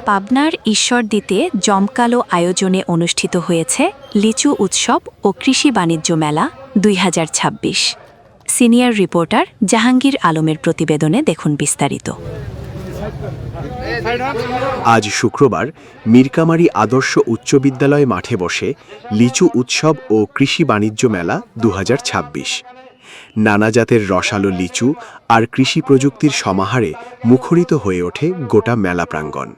পাবনার ঈশ্বরদীতে জমকালো আয়োজনে অনুষ্ঠিত হয়েছে লিচু উৎসব ও কৃষি বাণিজ্য মেলা ২০২৬। সিনিয়র রিপোর্টার জাহাঙ্গীর আলমের প্রতিবেদনে দেখুন বিস্তারিত। আজ শুক্রবার মীরকামারী আদর্শ উচ্চ বিদ্যালয় মাঠে বসে লিচু উৎসব ও কৃষি বাণিজ্য মেলা ২০২৬। নানা জাতের রসালো লিচু আর কৃষি প্রযুক্তির সমাহারে মুখরিত হয়ে ওঠে গোটা মেলা প্রাঙ্গণ।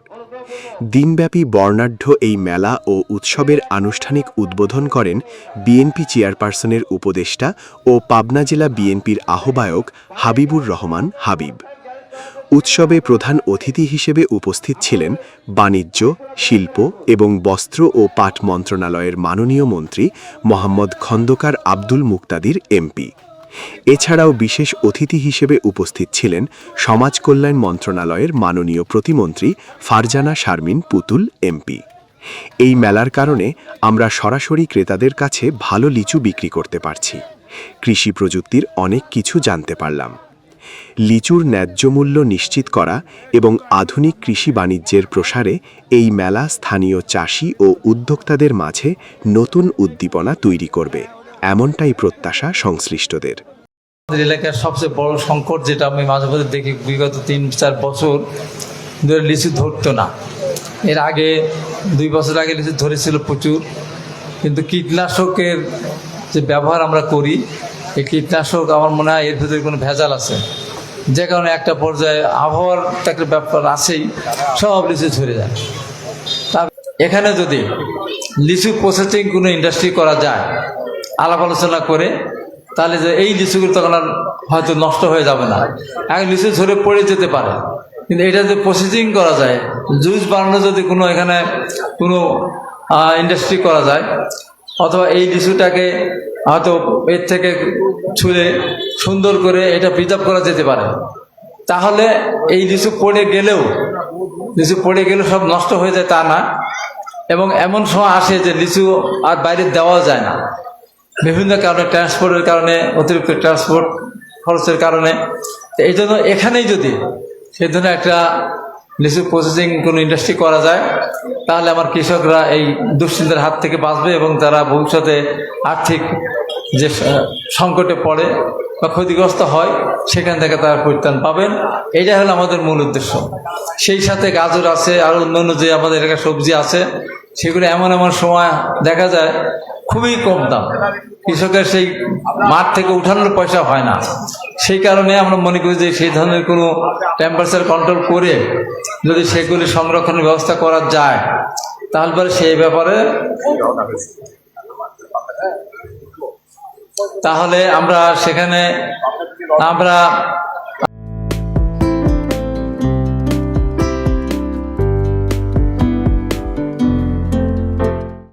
দিনব্যাপী বর্ণাঢ্য এই মেলা ও উৎসবের আনুষ্ঠানিক উদ্বোধন করেন বিএনপি চেয়ারপারসনের উপদেষ্টা ও পাবনা জেলা বিএনপির আহ্বায়ক হাবিবুর রহমান হাবিব। উৎসবে প্রধান অতিথি হিসেবে উপস্থিত ছিলেন বাণিজ্য, শিল্প এবং বস্ত্র ও পাট মন্ত্রণালয়ের মাননীয় মন্ত্রী মোহাম্মদ খন্দকার আব্দুল মুক্তাদির এমপি। এছাড়াও বিশেষ অতিথি হিসেবে উপস্থিত ছিলেন সমাজ কল্যাণ মন্ত্রণালয়ের মাননীয় প্রতিমন্ত্রী ফারজানা শারমিন পুতুল এমপি। এই মেলার কারণে আমরা সরাসরি ক্রেতাদের কাছে ভালো লিচু বিক্রি করতে পারছি। কৃষি প্রযুক্তির অনেক কিছু জানতে পারলাম। লিচুর ন্যায্য মূল্য নিশ্চিত করা এবং আধুনিক কৃষি বাণিজ্যের প্রসারে এই মেলা স্থানীয় চাষি ও উদ্যোক্তাদের মাঝে নতুন উদ্দীপনা তৈরি করবে, এমনটাই প্রত্যাশা সংশ্লিষ্টদের। এলাকার সবচেয়ে বড় সংকট যেটা আমি মাঝে মাঝে দেখি, বিগত ৩-৪ বছর ধরে লিচু ধরতো না। এর আগে ২ বছর আগে লিচু ধরেছিল প্রচুর, কিন্তু কীটনাশকের যে ব্যবহার আমরা করি, এই কীটনাশক আমার মনে হয় এর ভিতরে কোনো ভেজাল আছে, যে কারণে একটা পর্যায়ে আবহাওয়ার একটা ব্যাপার আছেই, সব লিচু ঝরে যায়। তার এখানে যদি লিচু প্রসেসিং কোনো ইন্ডাস্ট্রি করা যায় আলাপ আলোচনা করে, তাহলে যে এই লিচুগুলো তখন আর হয়তো নষ্ট হয়ে যাবে না। এখন লিচু ঝরে পড়ে যেতে পারে, কিন্তু এটা যদি প্রসেসিং করা যায়, জুস বানানো যদি কোনো এখানে কোনো ইন্ডাস্ট্রি করা যায়, অথবা এই লিচুটাকে হয়তো এর থেকে ছুঁড়ে সুন্দর করে এটা প্রিজার্ভ করা যেতে পারে, তাহলে এই লিচু পড়ে গেলেও সব নষ্ট হয়ে যায় তা না। এবং এমন সময় আসে যে লিচু আর বাইরে দেওয়া যায় না, বিভিন্ন কারণে, ট্রান্সপোর্টের কারণে, অতিরিক্ত ট্রান্সপোর্ট খরচের কারণে। এই জন্য এখানেই যদি সেই জন্য একটা লিচু প্রসেসিং কোনো ইন্ডাস্ট্রি করা যায়, তাহলে আমার কৃষকরা এই দুশ্চিন্তার হাত থেকে বাঁচবে এবং তারা ভবিষ্যতে আর্থিক যে সংকটে পড়ে বা ক্ষতিগ্রস্ত হয়, সেখান থেকে তারা পরিত্রাণ পাবেন। এইটা হলো আমাদের মূল উদ্দেশ্য। সেই সাথে গাজর আছে, আর অন্যান্য যে আমাদের এলাকার সবজি আছে, সেগুলো এমন সময় দেখা যায় খুবই কম দাম, কৃষকের সেই মাঠ থেকে উঠানোর পয়সা হয় না। সেই কারণে আমরা মনে করি যে সেই ধরনের কোনো টেম্পারেচার কন্ট্রোল করে যদি সেগুলি সংরক্ষণের ব্যবস্থা করা যায়, তাহলে পরে সেই ব্যাপারে তাহলে আমরা সেখানে